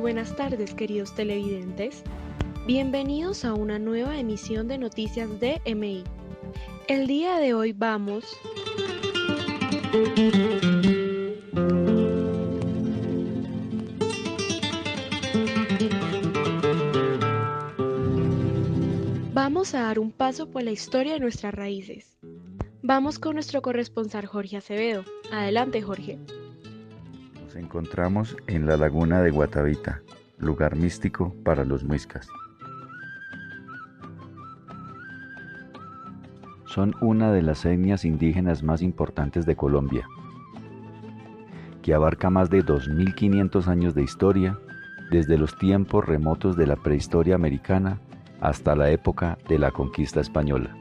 buenas tardes, queridos televidentes. Bienvenidos a una nueva emisión de Noticias de MI. El día de hoy vamos a dar un paso por la historia de nuestras raíces. Vamos con nuestro corresponsal Jorge Acevedo. Adelante, Jorge. Nos encontramos en la laguna de Guatavita, lugar místico para los muiscas. Son una de las etnias indígenas más importantes de Colombia, que abarca más de 2500 años de historia, desde los tiempos remotos de la prehistoria americana hasta la época de la conquista española.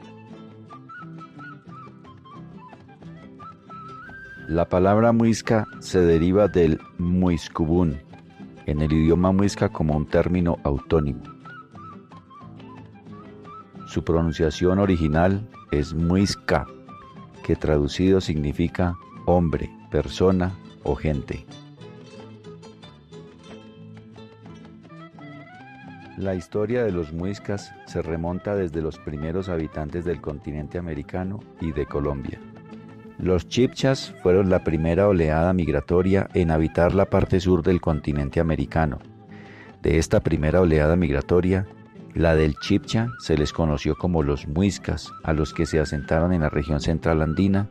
La palabra muisca se deriva del muiscubún, en el idioma muisca como un término autónimo. Su pronunciación original es muisca, que traducido significa hombre, persona o gente. La historia de los muiscas se remonta desde los primeros habitantes del continente americano y de Colombia. Los chibchas fueron la primera oleada migratoria en habitar la parte sur del continente americano. De esta primera oleada migratoria, la del chibcha se les conoció como los muiscas, a los que se asentaron en la región central andina,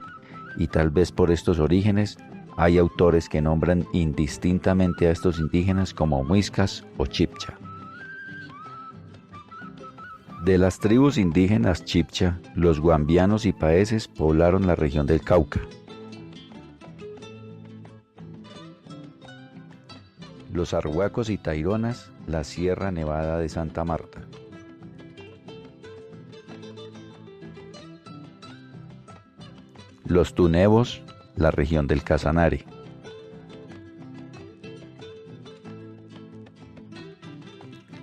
y tal vez por estos orígenes hay autores que nombran indistintamente a estos indígenas como muiscas o chibcha. De las tribus indígenas chibcha, los guambianos y paeses poblaron la región del Cauca. Los arhuacos y taironas, la Sierra Nevada de Santa Marta. Los tunebos, la región del Casanare.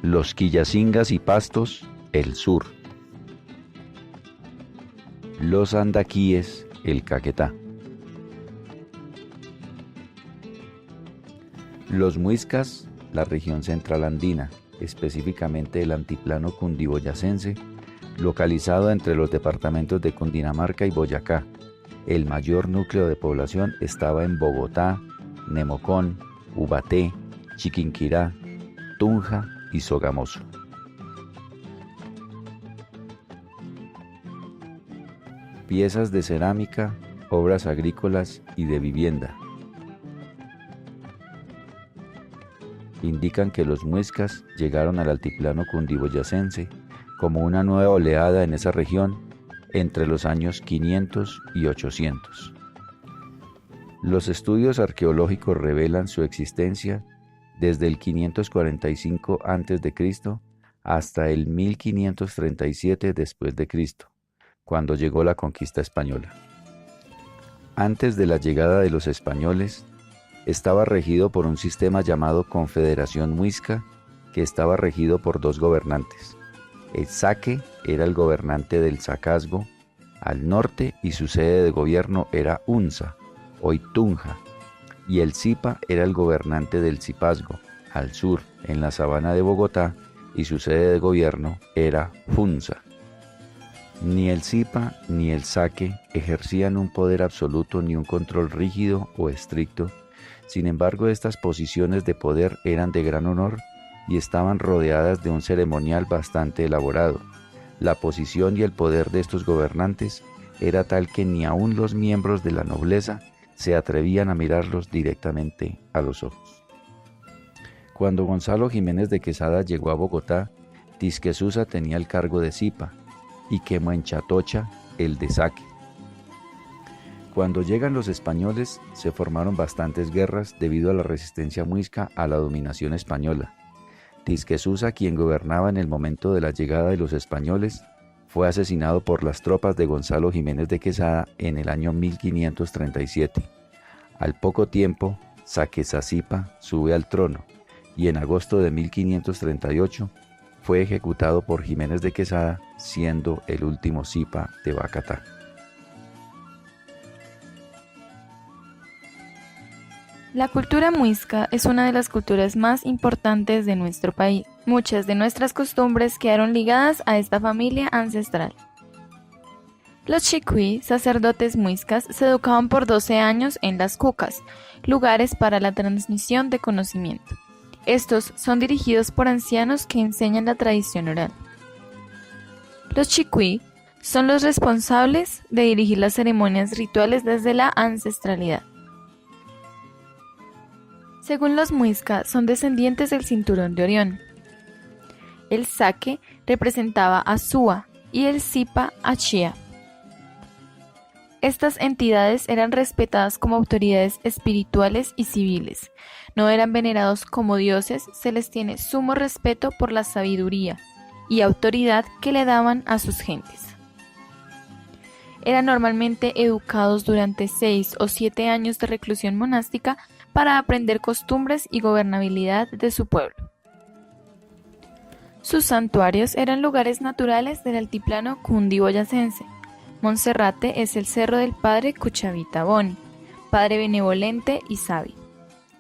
Los quillacingas y pastos, el sur. Los andaquíes, el Caquetá. Los muiscas, la región central andina, específicamente el altiplano cundiboyacense, localizado entre los departamentos de Cundinamarca y Boyacá. El mayor núcleo de población estaba en Bogotá, Nemocón, Ubaté, Chiquinquirá, Tunja y Sogamoso. Piezas de cerámica, obras agrícolas y de vivienda indican que los muiscas llegaron al altiplano cundiboyacense como una nueva oleada en esa región entre los años 500 y 800. Los estudios arqueológicos revelan su existencia desde el 545 a.C. hasta el 1537 después de Cristo, cuando llegó la conquista española. Antes de la llegada de los españoles, estaba regido por un sistema llamado Confederación Muisca, que estaba regido por dos gobernantes. El Zaque era el gobernante del Zacazgo, al norte, y su sede de gobierno era Unza, hoy Tunja, y el Zipa era el gobernante del Zipazgo, al sur, en la sabana de Bogotá, y su sede de gobierno era Funza. Ni el Zipa ni el Zaque ejercían un poder absoluto ni un control rígido o estricto. Sin embargo, estas posiciones de poder eran de gran honor y estaban rodeadas de un ceremonial bastante elaborado. La posición y el poder de estos gobernantes era tal que ni aun los miembros de la nobleza se atrevían a mirarlos directamente a los ojos. Cuando Gonzalo Jiménez de Quesada llegó a Bogotá, Tisquesusa tenía el cargo de Zipa y Quemuenchatocha el de Zaque. Cuando llegan los españoles, se formaron bastantes guerras debido a la resistencia muisca a la dominación española. Tisquesusa, quien gobernaba en el momento de la llegada de los españoles, fue asesinado por las tropas de Gonzalo Jiménez de Quesada en el año 1537. Al poco tiempo, Saquezazipa sube al trono y en agosto de 1538 fue ejecutado por Jiménez de Quesada, siendo el último Zipa de Bacatá. La cultura muisca es una de las culturas más importantes de nuestro país. Muchas de nuestras costumbres quedaron ligadas a esta familia ancestral. Los chicuí, sacerdotes muiscas, se educaban por 12 años en las cucas, lugares para la transmisión de conocimiento. Estos son dirigidos por ancianos que enseñan la tradición oral. Los chicuí son los responsables de dirigir las ceremonias rituales desde la ancestralidad. Según los muisca, son descendientes del cinturón de Orión. El saque representaba a Sua y el sipa a Chía. Estas entidades eran respetadas como autoridades espirituales y civiles. No eran venerados como dioses, se les tiene sumo respeto por la sabiduría y autoridad que le daban a sus gentes. Eran normalmente educados durante 6 o 7 años de reclusión monástica para aprender costumbres y gobernabilidad de su pueblo. Sus santuarios eran lugares naturales del altiplano cundiboyacense. Monserrate es el cerro del padre Cuchavita Boni, padre benevolente y sabio.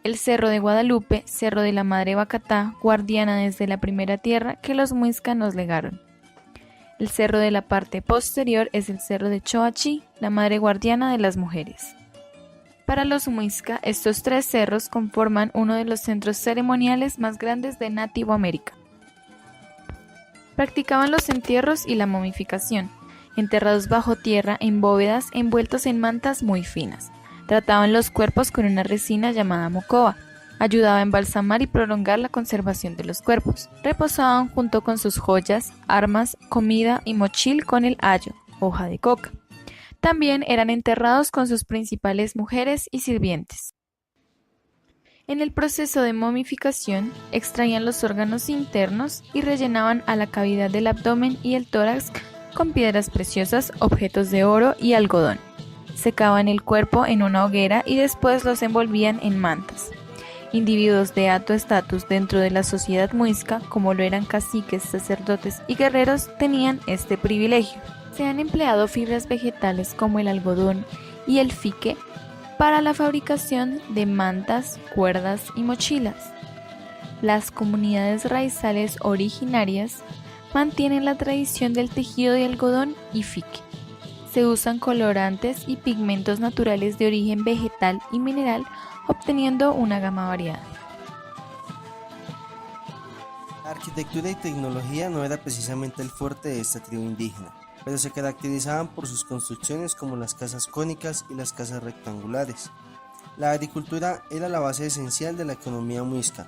El cerro de Guadalupe, cerro de la madre Bacatá, guardiana desde la primera tierra que los muisca nos legaron. El cerro de la parte posterior es el cerro de Choachí, la madre guardiana de las mujeres. Para los muisca, estos 3 cerros conforman uno de los centros ceremoniales más grandes de Nativo América. Practicaban los entierros y la momificación, enterrados bajo tierra en bóvedas envueltos en mantas muy finas. Trataban los cuerpos con una resina llamada mocoa. Ayudaba a embalsamar y prolongar la conservación de los cuerpos. Reposaban junto con sus joyas, armas, comida y mochil con el ayo, hoja de coca. También eran enterrados con sus principales mujeres y sirvientes. En el proceso de momificación, extraían los órganos internos y rellenaban a la cavidad del abdomen y el tórax con piedras preciosas, objetos de oro y algodón. Secaban el cuerpo en una hoguera y después los envolvían en mantas. Individuos de alto estatus dentro de la sociedad muisca, como lo eran caciques, sacerdotes y guerreros, tenían este privilegio. Se han empleado fibras vegetales como el algodón y el fique para la fabricación de mantas, cuerdas y mochilas. Las comunidades raizales originarias mantienen la tradición del tejido de algodón y fique. Se usan colorantes y pigmentos naturales de origen vegetal y mineral, obteniendo una gama variada. La arquitectura y tecnología no era precisamente el fuerte de esta tribu indígena, pero se caracterizaban por sus construcciones como las casas cónicas y las casas rectangulares. La agricultura era la base esencial de la economía muisca.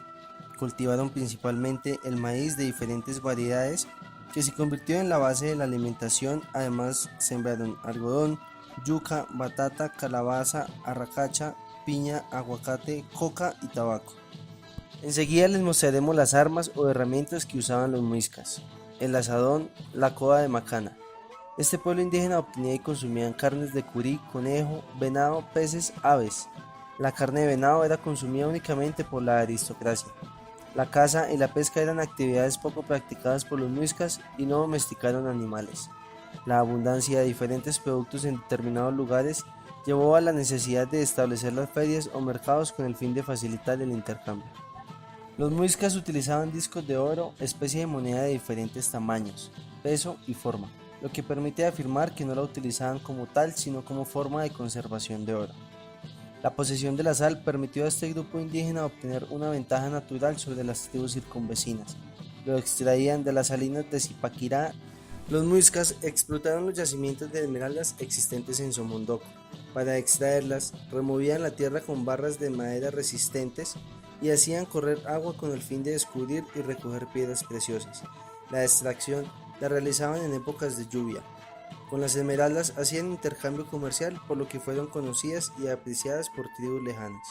Cultivaron principalmente el maíz de diferentes variedades que se convirtió en la base de la alimentación. Además sembraron algodón, yuca, batata, calabaza, arracacha, piña, aguacate, coca y tabaco. Enseguida les mostraremos las armas o herramientas que usaban los muiscas: el asadón, la coda de macana. Este pueblo indígena obtenía y consumía carnes de curí, conejo, venado, peces, aves. La carne de venado era consumida únicamente por la aristocracia. La caza y la pesca eran actividades poco practicadas por los muiscas y no domesticaron animales. La abundancia de diferentes productos en determinados lugares llevó a la necesidad de establecer las ferias o mercados con el fin de facilitar el intercambio. Los muiscas utilizaban discos de oro, especie de moneda de diferentes tamaños, peso y forma, lo que permite afirmar que no la utilizaban como tal, sino como forma de conservación de oro. La posesión de la sal permitió a este grupo indígena obtener una ventaja natural sobre las tribus circunvecinas. Lo extraían de las salinas de Zipaquirá. Los muiscas explotaron los yacimientos de esmeraldas existentes en Somondoco. Para extraerlas, removían la tierra con barras de madera resistentes y hacían correr agua con el fin de descubrir y recoger piedras preciosas. La extracción la realizaban en épocas de lluvia. Con las esmeraldas hacían intercambio comercial, por lo que fueron conocidas y apreciadas por tribus lejanas.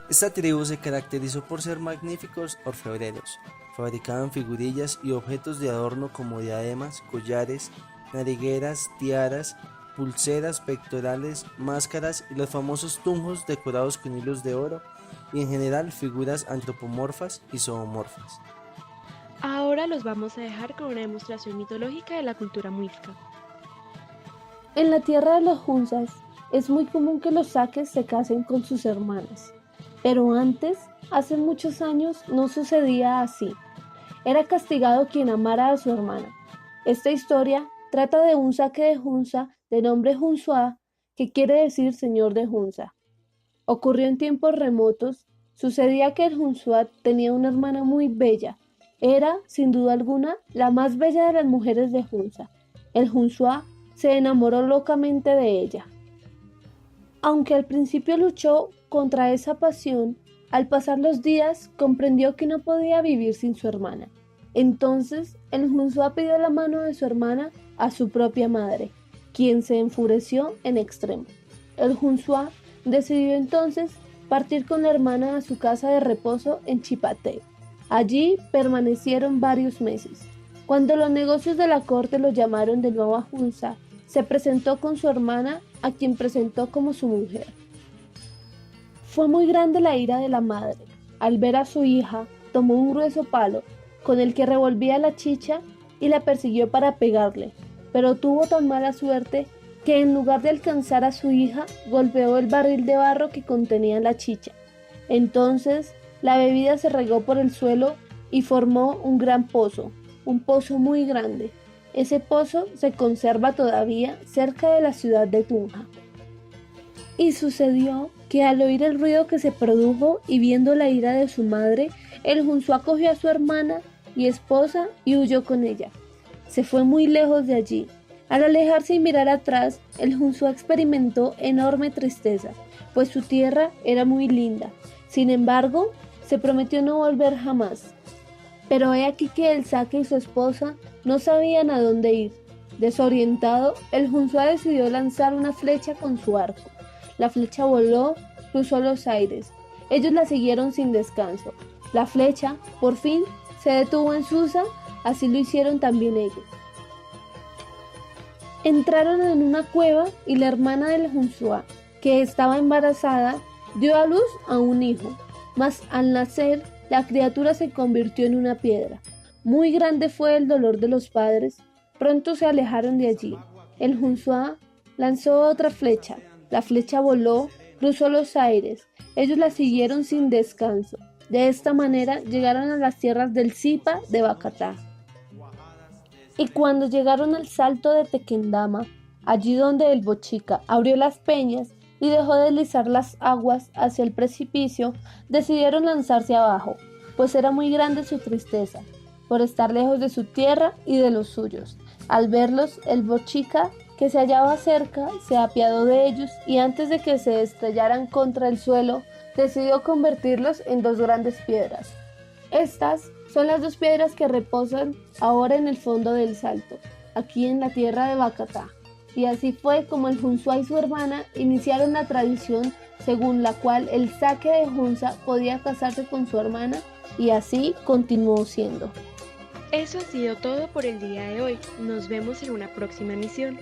Esta tribu se caracterizó por ser magníficos orfebreros. Fabricaban figurillas y objetos de adorno como diademas, collares, narigueras, tiaras, pulseras, pectorales, máscaras y los famosos tunjos decorados con hilos de oro, y en general figuras antropomorfas y zoomorfas. Ahora los vamos a dejar con una demostración mitológica de la cultura muisca. En la tierra de los Hunsas es muy común que los saques se casen con sus hermanas. Pero antes, hace muchos años, no sucedía así. Era castigado quien amara a su hermana. Esta historia trata de un saque de Hunza de nombre Hunsuá, que quiere decir señor de Hunza. Ocurrió en tiempos remotos. Sucedía que el Hunsuá tenía una hermana muy bella. Era, sin duda alguna, la más bella de las mujeres de Hunza. El Hunsuá se enamoró locamente de ella. Aunque al principio luchó contra esa pasión, al pasar los días comprendió que no podía vivir sin su hermana. Entonces el Hunsuá pidió la mano de su hermana a su propia madre, quien se enfureció en extremo. El Hunsuá decidió entonces partir con la hermana a su casa de reposo en Chipate. Allí permanecieron varios meses. Cuando los negocios de la corte lo llamaron de nuevo a Hunza, se presentó con su hermana, a quien presentó como su mujer. Fue muy grande la ira de la madre. Al ver a su hija, tomó un grueso palo, con el que revolvía la chicha, y la persiguió para pegarle, pero tuvo tan mala suerte que en lugar de alcanzar a su hija, golpeó el barril de barro que contenía la chicha. Entonces, la bebida se regó por el suelo y formó un gran pozo, un pozo muy grande. Ese pozo se conserva todavía cerca de la ciudad de Tunja. Y sucedió que al oír el ruido que se produjo y viendo la ira de su madre, el Hunsuá cogió a su hermana y esposa y huyó con ella. Se fue muy lejos de allí. Al alejarse y mirar atrás, el Hunsuá experimentó enorme tristeza, pues su tierra era muy linda. Sin embargo, se prometió no volver jamás. Pero he aquí que el saque y su esposa no sabían a dónde ir. Desorientado, el Hunsuá decidió lanzar una flecha con su arco. La flecha voló, cruzó los aires. Ellos la siguieron sin descanso. La flecha, por fin, se detuvo en Susa, así lo hicieron también ellos. Entraron en una cueva y la hermana del Hunsuá, que estaba embarazada, dio a luz a un hijo. Mas al nacer, la criatura se convirtió en una piedra. Muy grande fue el dolor de los padres. Pronto se alejaron de allí. El Hunsuá lanzó otra flecha. La flecha voló, cruzó los aires. Ellos la siguieron sin descanso. De esta manera llegaron a las tierras del Zipa de Bacatá. Y cuando llegaron al salto de Tequendama, allí donde el Bochica abrió las peñas y dejó deslizar las aguas hacia el precipicio, decidieron lanzarse abajo, pues era muy grande su tristeza, por estar lejos de su tierra y de los suyos. Al verlos, el Bochica, que se hallaba cerca, se apiadó de ellos y antes de que se estrellaran contra el suelo, decidió convertirlos en dos grandes piedras. Estas son las dos piedras que reposan ahora en el fondo del salto, aquí en la tierra de Bacatá. Y así fue como el Hunsuá y su hermana iniciaron la tradición según la cual el saque de Hunza podía casarse con su hermana, y así continuó siendo. Eso ha sido todo por el día de hoy. Nos vemos en una próxima emisión.